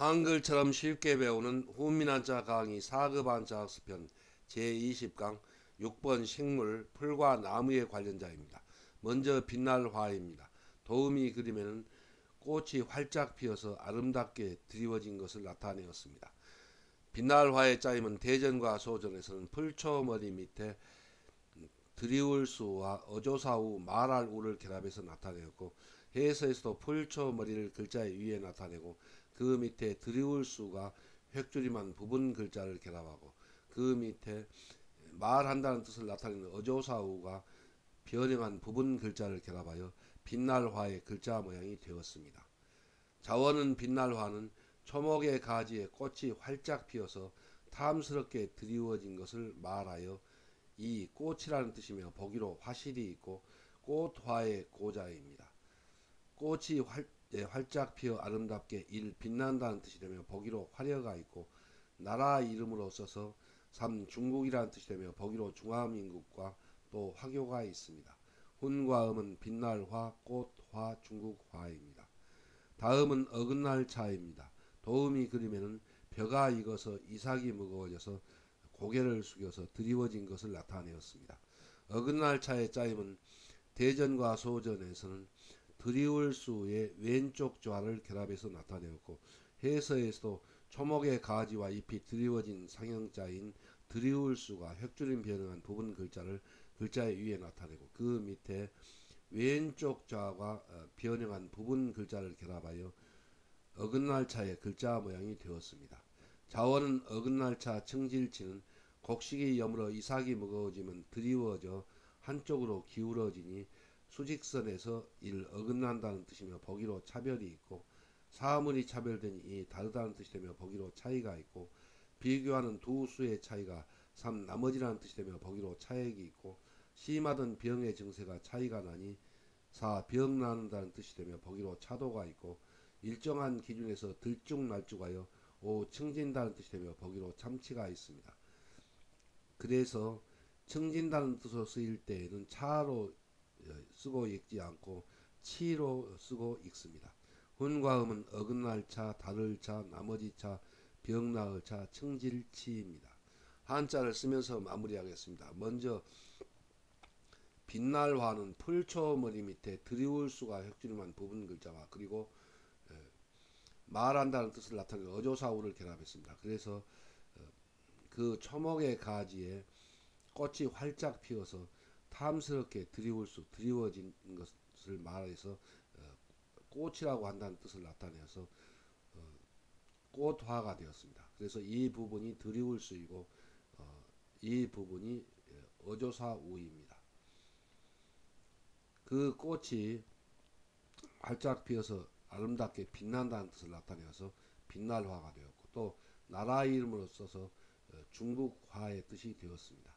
한글처럼 쉽게 배우는 훈민한자 강의 4급 한자 학습편 제20강 6번 식물, 풀과 나무에 관련자입니다. 먼저 빛날 화입니다. 도우미 그림에는 꽃이 활짝 피어서 아름답게 드리워진 것을 나타내었습니다. 빛날 화의 짜임은 대전과 소전에서는 풀초머리 밑에 드리울 수와 어조사우 말할 우를 결합해서 나타내었고, 해서에서도 풀초머리를 글자 위에 나타내고 그 밑에 드리울 수가 획줄임한 부분 글자를 결합하고 그 밑에 말한다는 뜻을 나타내는 어조사우가 변형한 부분 글자를 결합하여 빛날화의 글자 모양이 되었습니다. 자원은 빛날화는 초목의 가지에 꽃이 활짝 피어서 탐스럽게 드리워진 것을 말하여 이 꽃이라는 뜻이며 보기로 화실이 있고 꽃화의 고자입니다. 꽃이 활짝 피어 아름답게 빛난다는 뜻이 되며 보기로 화려가 있고 나라 이름으로 써서 중국이라는 뜻이 되며 보기로 중화민국과 또 화교가 있습니다. 훈과 음은 빛날 화, 꽃, 화, 중국 화입니다. 다음은 어긋날 차입니다. 도우미 그림에는 벼가 익어서 이삭이 무거워져서 고개를 숙여서 드리워진 것을 나타내었습니다. 어긋날 차의 짜임은 대전과 소전에서는 드리울 수의 왼쪽 좌를 결합해서 나타내었고, 해서에서도 초목의 가지와 잎이 드리워진 상형자인 드리울 수가 획줄임 변형한 부분 글자를 글자 위에 나타내고 그 밑에 왼쪽 좌가 변형한 부분 글자를 결합하여 어긋날차의 글자 모양이 되었습니다. 자원은 어긋날차 청질치는 곡식이 여물어 이삭이 무거워지면 드리워져 한쪽으로 기울어지니 수직선에서 어긋난다는 뜻이며 보기로 차별이 있고, 사물이 차별되니 다르다는 뜻이 되며 보기로 차이가 있고, 비교하는 두 수의 차이가 나머지라는 뜻이 되며 보기로 차액이 있고, 심하던 병의 증세가 차이가 나니 병나는다는 뜻이 되며 보기로 차도가 있고, 일정한 기준에서 들쭉날쭉하여 청진다는 뜻이 되며 보기로 참치가 있습니다. 그래서 청진다는 뜻으로 쓰일 때에는 차로 쓰고 읽지 않고 치로 쓰고 읽습니다. 훈과 음은 어긋날 차, 다를 차, 나머지 차, 병나을 차, 청질치입니다. 한자를 쓰면서 마무리하겠습니다. 먼저 빛날화는 풀초머리 밑에 드리울 수가 획줄임한 부분 글자와 그리고 말한다는 뜻을 나타내는 어조사우를 결합했습니다. 그래서 그 초목의 가지에 꽃이 활짝 피어서 탐스럽게 드리워진 것을 말해서 꽃이라고 한다는 뜻을 나타내서 꽃화가 되었습니다. 그래서 이 부분이 드리울 수이고 이 부분이 어조사우입니다. 그 꽃이 활짝 피어서 아름답게 빛난다는 뜻을 나타내어서 빛날화가 되었고, 또 나라 이름으로 써서 중국화의 뜻이 되었습니다.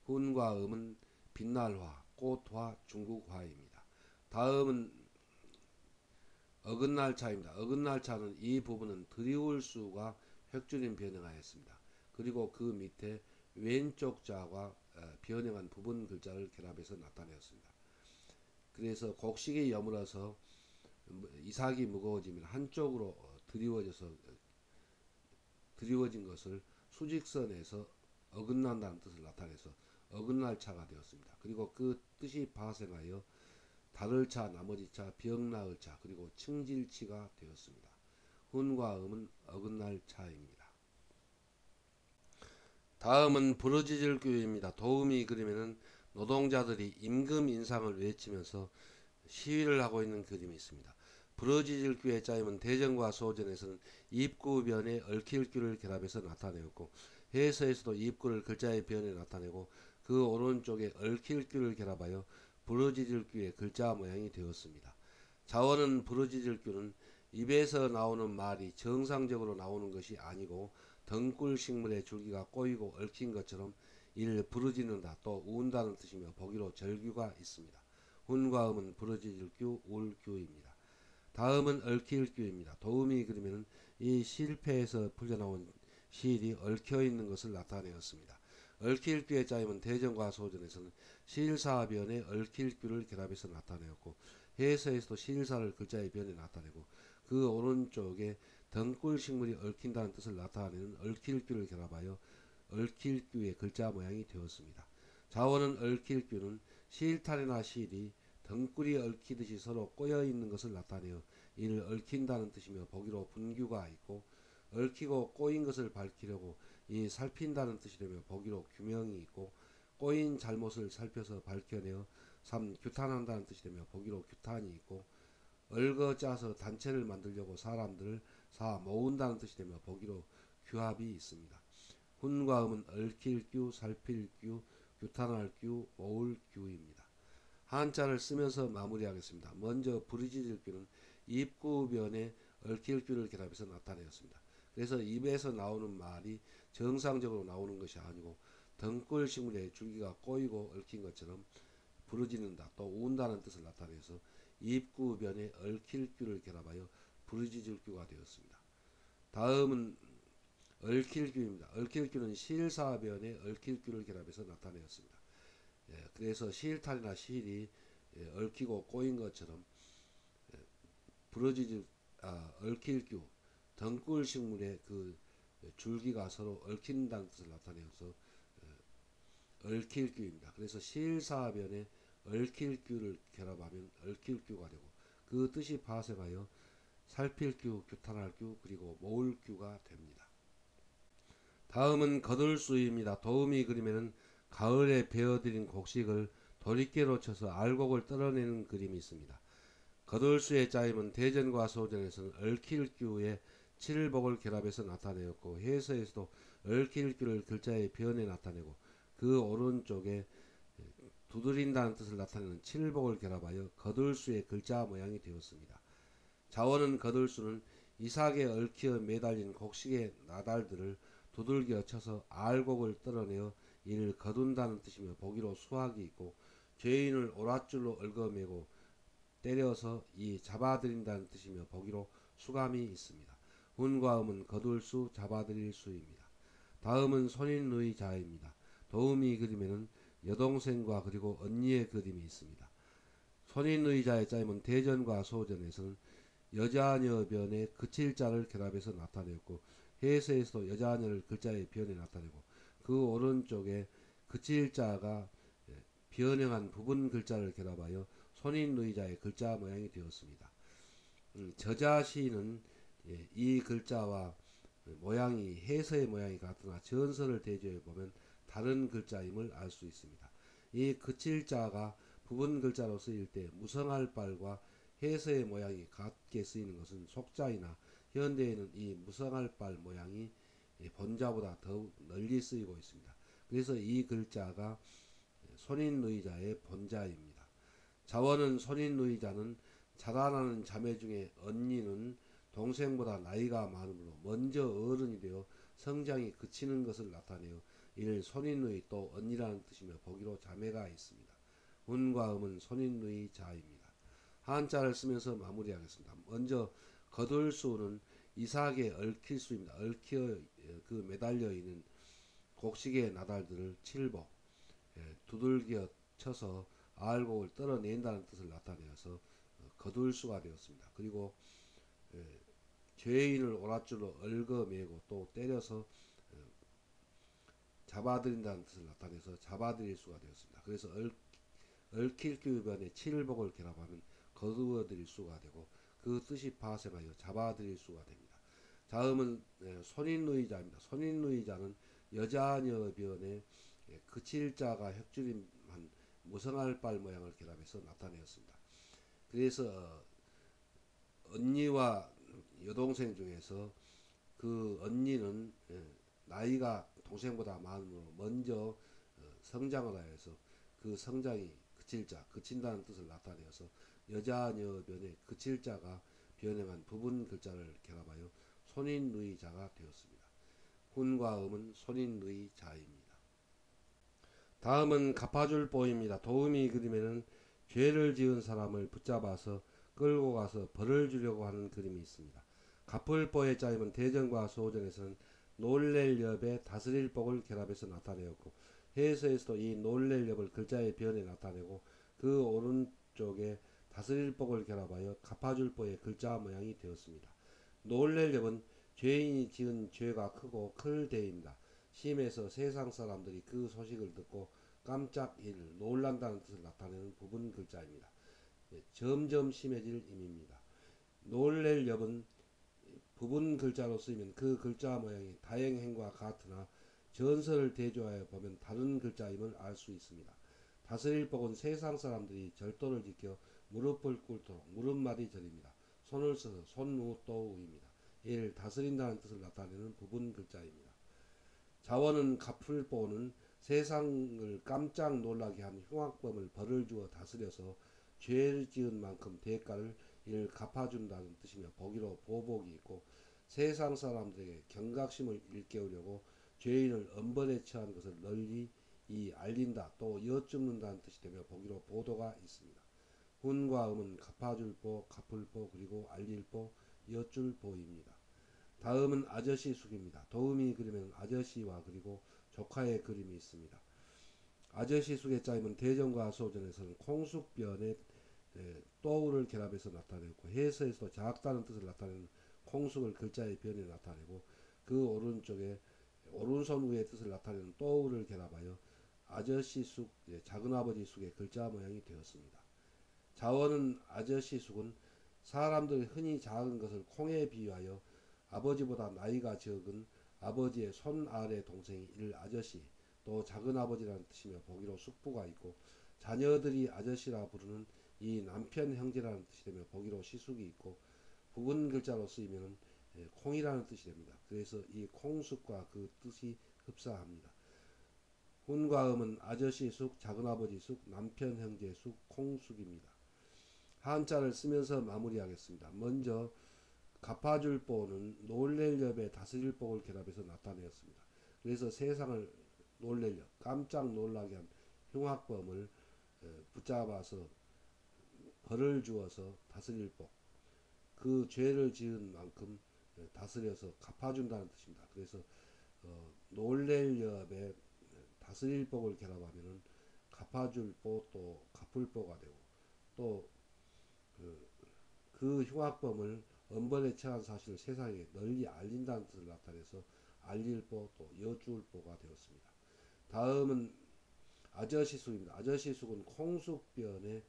훈과 음은 빛날화, 꽃화, 중국화입니다. 다음은 어긋날차입니다. 어긋날차는 이 부분은 드리울 수가 획줄임 변형하였습니다. 그리고 그 밑에 왼쪽 자가 변형한 부분 글자를 결합해서 나타내었습니다. 그래서 곡식이 여물어서 이삭이 무거워지면 한쪽으로 드리워진 것을 수직선에서 어긋난다는 뜻을 나타내서 어긋날차가 되었습니다. 그리고 그 뜻이 파생하여 다를차, 나머지차, 병나을차, 그리고 청질치가 되었습니다. 훈과 음은 어긋날차입니다. 다음은 부르짖을 교회입니다. 도우미 그림에는 노동자들이 임금 인상을 외치면서 시위를 하고 있는 그림이 있습니다. 부르짖을 귀의 짜임은 대전과 소전에서는 입구변에 얽힐 귀를 결합해서 나타내었고, 해서에서도 입구를 글자의 변에 나타내고 그 오른쪽에 얽힐 귀를 결합하여 부르짖을 귀의 글자 모양이 되었습니다. 자원은 부르짖을 귀는 입에서 나오는 말이 정상적으로 나오는 것이 아니고 덩굴 식물의 줄기가 꼬이고 얽힌 것처럼 이를 부르짖는다, 또 운다는 뜻이며 보기로 절규가 있습니다. 훈과 음은 부르짖을 규, 울 규입니다. 다음은 얽힐 규입니다. 도우미 그림에는 이 실패에서 풀려나온 실이 얽혀있는 것을 나타내었습니다. 얽힐 규의 짜임은 대전과 소전에서는 실사변에 얽힐 규를 결합해서 나타내었고, 해서에서도 실사를 글자의 변에 나타내고 그 오른쪽에 등굴 식물이 얽힌다는 뜻을 나타내는 얽힐귀를 결합하여 얽힐귀의 글자 모양이 되었습니다. 자원은 얽힐귀는 실타래나 실이 등굴이 얽히듯이 서로 꼬여 있는 것을 나타내어 이를 얽힌다는 뜻이며 보기로 분규가 있고, 얽히고 꼬인 것을 밝히려고 이 살핀다는 뜻이라며 보기로 규명이 있고, 꼬인 잘못을 살펴서 밝혀내어 규탄한다는 뜻이라며 보기로 규탄이 있고, 얽어 짜서 단체를 만들려고 사람들을 모은다는 뜻이라며 보기로 규합이 있습니다. 훈과 음은 얽힐 규, 살필 규, 규탄할 규, 모을 규입니다. 한자를 쓰면서 마무리하겠습니다. 먼저 부르짖을 규는 입구변에 얽힐 규를 결합해서 나타내었습니다. 그래서 입에서 나오는 말이 정상적으로 나오는 것이 아니고 등굴 식물의 줄기가 꼬이고 얽힌 것처럼 부르짖는다, 또 운다는 뜻을 나타내서 입구변에 얽힐 규를 결합하여 부르짖을 규가 되었습니다. 다음은 얽힐 규입니다. 얽힐 규는 실사변에 얽힐 규를 결합해서 나타내었습니다. 그래서 실탈이나 실이 얽히고 꼬인 것처럼 부러지지 얽힐 규, 등굴 식물의 그 줄기가 서로 얽힌다는 뜻을 나타내어서 얽힐 규입니다. 그래서 실사변에 얽힐 규를 결합하면 얽힐 규가 되고, 그 뜻이 파생하여 살필 규, 규탄할 규, 그리고 모을 규가 됩니다. 다음은 거들수입니다. 도우미 그림에는 가을에 베어들인 곡식을 도리깨로 쳐서 알곡을 떨어내는 그림이 있습니다. 거들수의 짜임은 대전과 소전에서는 얽힐규의 칠복을 결합해서 나타내었고, 해서에서도 얽힐규를 글자의 변에 나타내고, 그 오른쪽에 두드린다는 뜻을 나타내는 칠복을 결합하여 거들수의 글자 모양이 되었습니다. 자원은 거들수는 이삭에 얽혀 매달린 곡식의 나달들을 두들겨 쳐서 알곡을 떨어내어 이를 거둔다는 뜻이며 보기로 수학이 있고, 죄인을 오랏줄로 얽어매고 때려서 이 잡아들인다는 뜻이며 보기로 수감이 있습니다. 훈과 음은 거둘 수, 잡아들일 수입니다. 다음은 손인의 자입니다. 도우미 그림에는 여동생과 그리고 언니의 그림이 있습니다. 손인의 자의 짜임은 대전과 소전에서는 여자녀변에 그칠자를 결합해서 나타내었고, 해서에서도 여자녀를 글자의 변에 나타내고, 그 오른쪽에 그칠자가 변형한 부분 글자를 결합하여 손인의자의 글자 모양이 되었습니다. 저자시는 이 글자와 모양이 해서의 모양이 같으나 전설을 대조해 보면 다른 글자임을 알 수 있습니다. 이 그칠자가 부분 글자로 쓰일 때 무성할 발과 해서의 모양이 같게 쓰이는 것은 속자이나 현대에는 이 무성할 발 모양이 본자보다 더욱 널리 쓰이고 있습니다. 그래서 이 글자가 손인의자의 본자입니다. 자원은 손인의자는 자라나는 자매 중에 언니는 동생보다 나이가 많으므로 먼저 어른이 되어 성장이 그치는 것을 나타내어 이를 손인의 또 언니라는 뜻이며 보기로 자매가 있습니다. 운과 음은 손인의 자입니다. 한자를 쓰면서 마무리하겠습니다. 먼저 거둘수는 이삭에 얽힐 수입니다. 얽혀 그 매달려 있는 곡식의 나달들을 칠복, 두들겨 쳐서 알곡을 떨어낸다는 뜻을 나타내어서 거둘수가 되었습니다. 그리고 죄인을 오랏줄로 얽어매고 또 때려서 잡아들인다는 뜻을 나타내서 잡아들일 수가 되었습니다. 그래서 얽힐 규변에 칠복을 결합하면 거두어들일 수가 되고, 그 뜻이 파생하여 잡아들일 수가 됩니다. 다음은 손인의자입니다. 손인의자는 여자녀변에 그칠자가 혁줄임한 무성할 발 모양을 결합해서 나타내었습니다. 그래서 언니와 여동생 중에서 그 언니는 나이가 동생보다 많으므로 먼저 성장을 하여서 그 성장이 그칠자, 그친다는 뜻을 나타내어서 여자녀변에 그칠자가 변형한 부분 글자를 결합하여 손인의자가 되었습니다. 훈과 음은 손인의자입니다. 다음은 갚아줄보입니다. 도우미 그림에는 죄를 지은 사람을 붙잡아서 끌고 가서 벌을 주려고 하는 그림이 있습니다. 갚을보의 짜임은 대전과 소전에서는 놀렐렵에 다스릴복을 결합해서 나타내었고, 해서에서도 이 놀렐렵을 글자의 변에 나타내고, 그 오른쪽에 다스릴 복을 결합하여 갚아줄 복의 글자 모양이 되었습니다. 놀랠 엽은 죄인이 지은 죄가 크고 클 대입니다. 심에서 세상 사람들이 그 소식을 듣고 깜짝 놀란다는 뜻을 나타내는 부분 글자입니다. 점점 심해질 임입니다. 놀랠 엽은 부분 글자로 쓰이면 그 글자 모양이 다행행과 같으나 전설을 대조하여 보면 다른 글자임을 알 수 있습니다. 다스릴 복은 세상 사람들이 절도를 지켜 무릎을 꿇도록 무릎마디 절입니다. 손을 써서 손우또우입니다. 이를 다스린다는 뜻을 나타내는 부분 글자입니다. 자원은 갚을보는 세상을 깜짝 놀라게 한 흉악범을 벌을 주어 다스려서 죄를 지은 만큼 대가를 이를 갚아준다는 뜻이며 보기로 보복이 있고 세상 사람들에게 경각심을 일깨우려고 죄인을 엄벌에 처한 것을 널리 알린다 또 여쭙는다는 뜻이 되며 보기로 보도가 있습니다. 훈과 음은 갚아줄 보, 갚을 보, 그리고 알릴 보, 여쭐 보입니다. 다음은 아저씨 숙입니다. 도움이 그리면 아저씨와 그리고 조카의 그림이 있습니다. 아저씨 숙의 짜임은 대전과 소전에서는 콩숙변에 또우를 결합해서 나타내고 해서에서도 작다는 뜻을 나타내는 콩숙을 글자의 변에 나타내고 그 오른쪽에 오른손 위의 뜻을 나타내는 또우를 결합하여 아저씨 숙, 작은아버지 숙의 글자 모양이 되었습니다. 자원은 아저씨 숙은 사람들이 흔히 작은 것을 콩에 비유하여 아버지보다 나이가 적은 아버지의 손 아래 동생이 이를 아저씨 또 작은아버지라는 뜻이며 보기로 숙부가 있고 자녀들이 아저씨라 부르는 이 남편 형제라는 뜻이 되며 보기로 시숙이 있고 부분 글자로 쓰이면 콩이라는 뜻이 됩니다. 그래서 이 콩숙과 그 뜻이 흡사합니다. 훈과 음은 아저씨 숙, 작은아버지 숙, 남편 형제 숙, 콩숙입니다. 한자를 쓰면서 마무리하겠습니다. 먼저 갚아줄 보는 놀랠 엽에 다스릴 복을 결합해서 나타내었습니다. 그래서 세상을 놀랠 엽, 깜짝 놀라게 한 흉악범을 붙잡아서 벌을 주어서 다스릴 복, 그 죄를 지은 만큼 다스려서 갚아준다는 뜻입니다. 그래서 놀랠 엽에 다스릴 복을 결합하면은 갚아줄 복 또 갚을 복가 되고 또 그 흉악범을 엄벌에 처한 사실을 세상에 널리 알린다는 뜻을 나타내서 알릴 보 또 여줄 보가 되었습니다. 다음은 아저씨 숙입니다. 아저씨 숙은 콩숙변에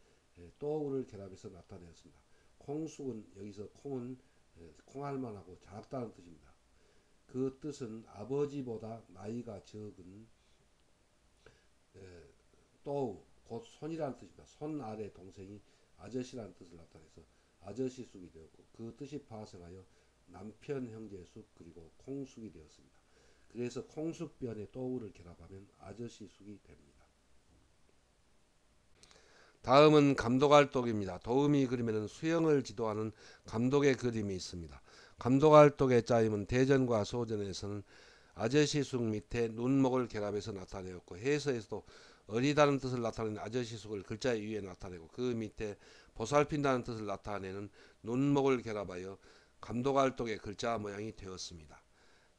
또우를 결합해서 나타내었습니다. 콩숙은 여기서 콩은 콩알만하고 작다는 뜻입니다. 그 뜻은 아버지보다 나이가 적은 또우 곧 손이라는 뜻입니다. 손 아래 동생이 아저씨라는 뜻을 나타내서 아저씨 숙이 되었고 그 뜻이 파생하여 남편 형제 숙 그리고 콩숙이 되었습니다. 그래서 콩숙변에 또우를 결합하면 아저씨 숙이 됩니다. 다음은 감독알독입니다. 도움이 그림에는 수영을 지도하는 감독의 그림이 있습니다. 감독알독의 짜임은 대전과 소전에서는 아저씨 숙 밑에 눈목을 결합해서 나타내었고 해서에서도 어리다는 뜻을 나타내는 아저씨 숙을 글자 위에 나타내고 그 밑에 보살핀다는 뜻을 나타내는 눈목을 결합하여 감독알독의 글자 모양이 되었습니다.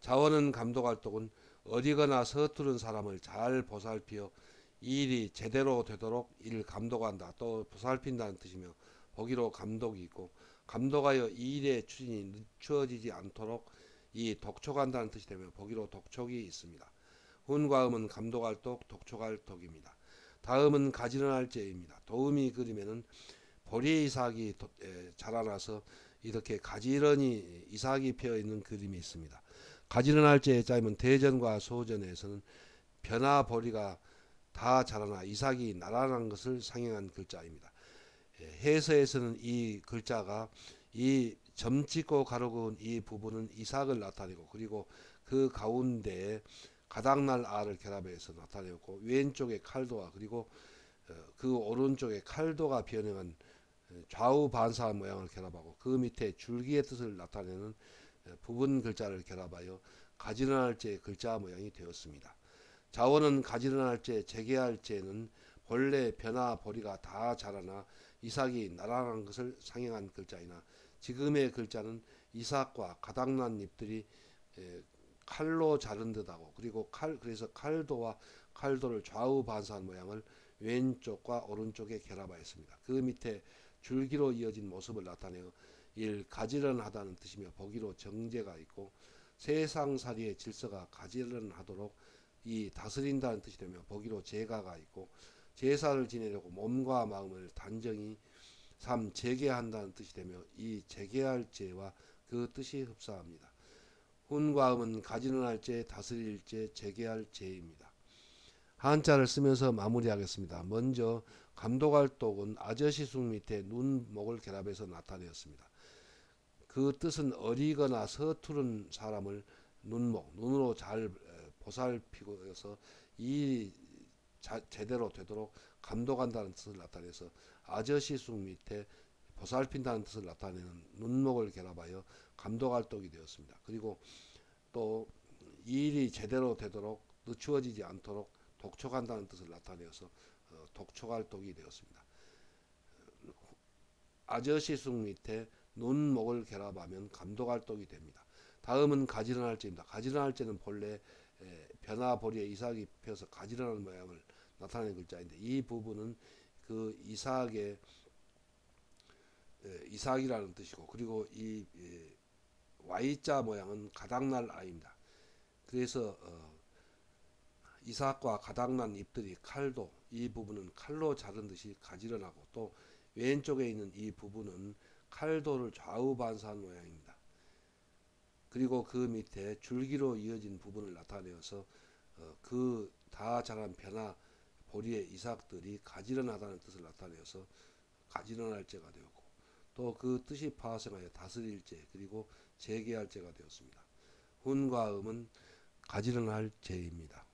자원은 감독알독은 어리거나 서투른 사람을 잘 보살피어 일이 제대로 되도록 이를 감독한다 또 보살핀다는 뜻이며 보기로 감독이 있고 감독하여 이 일의 추진이 늦춰지지 않도록 이 독촉한다는 뜻이 되며 보기로 독촉이 있습니다. 훈과 음은 감독알독, 독촉알독입니다. 다음은 가지런할제입니다. 도움이 그림에는 보리 이삭이 자라나서 이렇게 가지런히 이삭이 피어 있는 그림이 있습니다. 가지런할제의 짜임은 대전과 소전에서는 벼나 보리가 다 자라나 이삭이 나란한 것을 상징한 글자입니다. 해서에서는 이 글자가 이 점 찍고 가로 그은 이 부분은 이삭을 나타내고 그리고 그 가운데에 가닥날 알을 결합해서 나타내었고 왼쪽에 칼도와 그리고 그 오른쪽에 칼도가 변형한 좌우 반사 모양을 결합하고 그 밑에 줄기의 뜻을 나타내는 부분 글자를 결합하여 가지런할제의 글자 모양이 되었습니다. 자원은 가지런할제, 재개할제는 본래 벼나 보리가 다 자라나 이삭이 나란한 것을 상징한 글자이나 지금의 글자는 이삭과 가닥난 잎들이 칼로 자른 듯하고 그리고 그래서 칼도와 칼도를 좌우 반사한 모양을 왼쪽과 오른쪽에 결합하였습니다. 그 밑에 줄기로 이어진 모습을 나타내어 일 가지런하다는 뜻이며 보기로 정제가 있고 세상살이의 질서가 가지런하도록 이 다스린다는 뜻이 되며 보기로 제가가 있고 제사를 지내려고 몸과 마음을 단정히 재개한다는 뜻이 되며 이 재개할 제와 그 뜻이 흡사합니다. 훈과 음은 가지런할 제, 다스릴 제, 재개할 제입니다. 한자를 쓰면서 마무리하겠습니다. 먼저 감독할독은 아저씨숭 밑에 눈, 목을 결합해서 나타내었습니다. 그 뜻은 어리거나 서투른 사람을 눈으로 잘 보살피고서 이 제대로 되도록 감독한다는 뜻을 나타내서 아저씨숭 밑에 보살핀다는 뜻을 나타내는 눈목을 결합하여 감독할독이 되었습니다. 그리고 또 이 일이 제대로 되도록 늦추어지지 않도록 독촉한다는 뜻을 나타내어서 독촉할독이 되었습니다. 아저씨숭 밑에 눈목을 결합하면 감독할독이 됩니다. 다음은 가지런할제입니다. 가지런할제는 본래 변화보리에 이삭이 펴서 가지런한 모양을 나타내는 글자인데 이 부분은 그 이삭이라는 뜻이고 그리고 이 Y자 모양은 가닥날 아입니다. 그래서 이삭과 가닥난 잎들이 칼도 이 부분은 칼로 자른 듯이 가지런하고 또 왼쪽에 있는 이 부분은 칼도를 좌우 반사한 모양입니다. 그리고 그 밑에 줄기로 이어진 부분을 나타내어서 그 다 자란 변화 보리의 이삭들이 가지런하다는 뜻을 나타내어서 가지런할 제가 되었고 또 그 뜻이 파생하여 다스릴 제 그리고 재개할 제가 되었습니다. 훈과 음은 가지런할 제입니다.